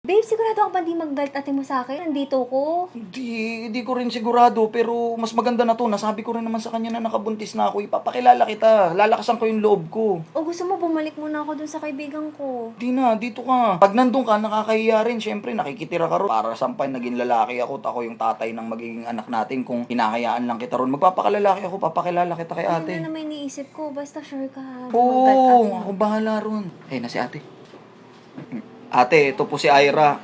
Babe, sigurado ka ba di mag-belt ate mo sa akin? Nandito ko. Hindi ko rin sigurado, pero mas maganda na to. Nasabi ko rin naman sa kanya na nakabuntis na ako. Ipapakilala kita. Lalakasan ko yung loob ko. O gusto mo bumalik muna ako dun sa kaibigan ko? Di na, dito ka. Pag nandun ka, nakakahiya rin. Siyempre, nakikitira ka ron. Para sampay naging lalaki ako, at ako yung tatay ng magiging anak natin. Kung hinahayaan lang kita ron, magpapakalalaki ako, papakilala kita kay ate. Ano na may iniisip ko, basta sure ka. Oo, ako bahala ron. Eh, na si ate. Ate, ito po si Ira.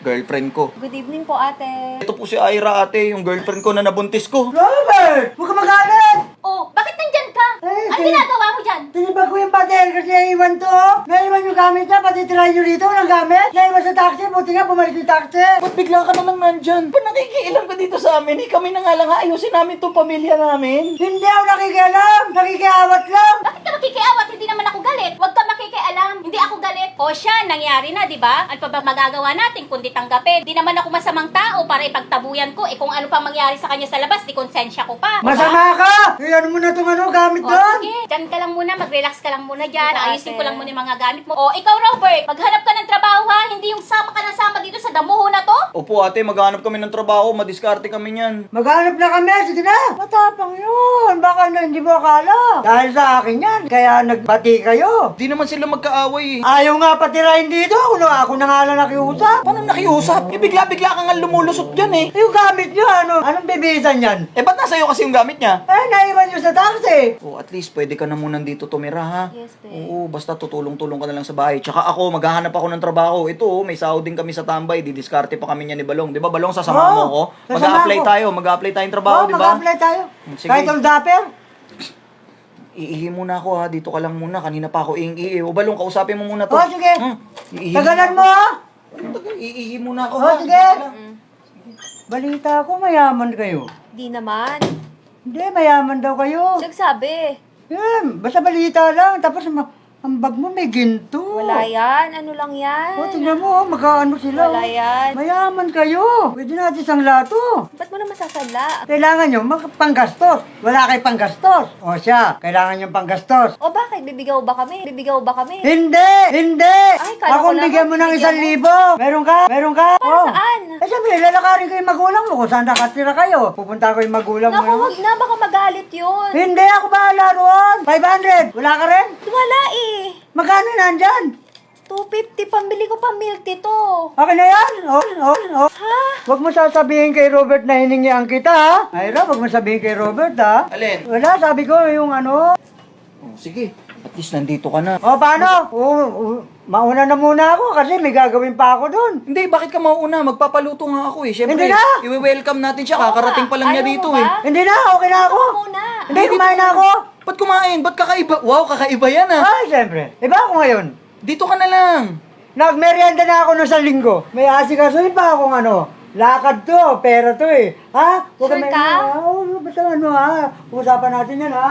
Girlfriend ko. Good evening po, ate. Ito po si Ira, ate, yung girlfriend ko na nabuntis ko. Robert! Huwag ka magalit! Oh, bakit nandyan ka? Eh, Ano ginagawa mo dyan? Tinibag ko yung pader kasi naiwan to. Naiwan yung gamit niya, pati try nyo rito ng gamit. Naiwan sa taxi, buti nga bumalik yung taxi. Ba't bigla ka na lang nandyan? Ba't nakikialam ka dito sa amin? Eh, kami na nga lang ayusin namin tong pamilya namin. Hindi ako nakikialam, nakikiawat lang. Bakit ka makikiawat? Hindi naman ako galit. Huwag ka makikialam. Hindi ako galit. O siya, nangyari na, di ba? Ano pa ba magagawa natin kundi tanggapin? Di naman ako masamang tao para ipagtabuyan ko. Eh kung ano pa mangyari sa kanya sa labas, di konsensya ko pa. Masama ka! Iyan mo na itong gamit O doon. sige, dyan ka lang muna, mag-relax ka lang muna dyan. Ate. Ayusin ko lang muna yung mga gamit mo. O ikaw, Robert, maghanap ka ng trabaho ha. Hindi yung sama ka na sama dito sa damuho na to. Opo, ate, maghanap kami ng trabaho. Madiskarte kami niyan. Maghanap na kami, sige na. Matapang yun, baka na hindi mo akala. Dahil sa akin yan, kaya nagbati kayo. Di naman sila magkaaway eh. Ayaw nga patirahin dito, ako na nga lang nakiusap. Paano nakiusap? Eh, bigla-bigla ka nga lumulusot dyan eh. Yung gamit nyo, anong bibisan yan? Eh, ba't nasa iyo kasi yung gamit niya? Eh, naiwan nyo sa taxi. Oh, at least pwede ka na muna dito tumira, ha? Yes, babe. Oo, basta tutulong-tulong ka na lang sa bahay. Tsaka ako, maghahanap ako ng trabaho. Ito, oh, may sahod din kami sa tambay. Didiskarte pa kami niya ni Balong. Di ba, Balong, sasama mo ko? sasama Mag-a-apply ko. tayo. Mag-a-apply tayong trabaho, di ba? mag-apply tayo. Sige. Kahit all dapper. Iihi muna ako, ha? Dito ka lang muna. Kanina pa ako iing-iihi. O, Balong, kausapin mo muna to. Oh, sige. Iihi Tagalan mo, ha? Iihi muna ako, Oh, ha? sige. Balita ko, mayaman kayo. Di naman. Hindi, mayaman daw kayo. Nagsabi. Basta balita lang. Tapos, ang bag mo may ginto. Wala yan. Ano lang yan? O, tingnan mo, magkaano sila. Wala yan. Mayaman kayo. Pwede natin isang lato. Ba't mo naman sasadla? Kailangan nyo panggastos. Wala kay panggastos. O siya, kailangan nyo panggastos. O bakit? Bibigaw ba kami? Bibigaw ba kami? Hindi! Hindi! Ay, kala ko Akong lang, bigyan mo ng bigyan 1,000. Meron ka? Meron ka? Para Oh. saan? Eh, siyempre, lalakarin ko yung magulang mo kung saan nakatira kayo. Pupunta ko yung magulang mo. Naku, wag na. Baka magalit yun. Hindi, ako bahala roon. 500. Wala ka rin? Wala eh. Magkano nandyan? 250. Pambili ko pa milk ito. Okay na yan? Oh. Ha? Huwag mo sasabihin kay Robert na hiningian kita, ha? Ira, huwag mo sabihin kay Robert, ha? Alin? Wala, sabi ko yung ano. Oh, sige. At least nandito ka na. O, paano? Mauna na muna ako kasi may gagawin pa ako doon. Hindi, bakit ka mauuna? Magpapaluto nga ako eh. Siyempre, Hindi na! i-welcome natin siya. Kakarating pa lang niya Ayaw mo dito ba? eh. Hindi na, okay na ako. Muna. Hindi, kumain na ako. Ba't kumain? Ba't kakaiba? Wow, kakaiba yan ah. Ay, siyempre. Iba ako ngayon. Dito ka na lang. Nagmerienda na ako ng isang linggo. May asikasuhin pa akong ano. Lakad to, pera to eh. Ha? Huwag Sure ka? Oo, basta ano ha. Usapan natin yan ha.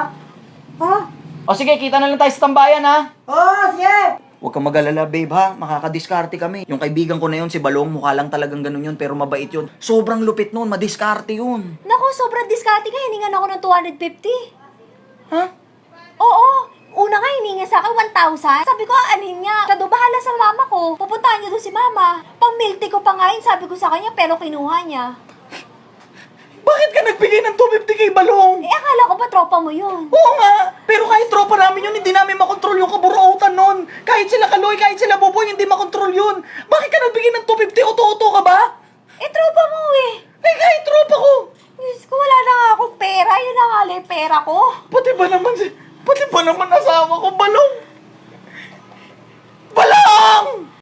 Ha? O sige, kita na lang tayo sa tambayan ha. Oo, sige. Huwag kang mag-alala, babe ha. Makakadiskarte kami. Yung kaibigan ko na yun, si Balong, mukha lang talagang ganun yun, pero mabait yun. Sobrang lupit nun, madiskarte yun. Naku, sobrang diskarte ka. Hiningan ako ng 250. Ha? Oo. Una nga, hininga sa akin 1,000. Sabi ko, anin niya? Siya daw, bahala sa mama ko. Pupuntahan niyo doon si mama. Pang milk tea ko pa nga yun, sabi ko sa kanya, pero kinuha niya. Bakit ka nagbigay ng 250 kay Balong? Eh, akala ko ba tropa mo yun? Oo nga, pero kahit tropa namin yun, hindi namin makontrol yung kaburuotan nun. Kahit sila Kaloy, kahit sila Boboy, hindi makontrol yun. Bakit ka nagbigay ng 250? Oto-oto ka ba? Eh, tropa mo eh. Eh, kahit tropa ko. Diyos ko, wala na nga akong pera. Yun na nga lang yung pera ko. Pati ba naman asawa ko, Balong? Balong!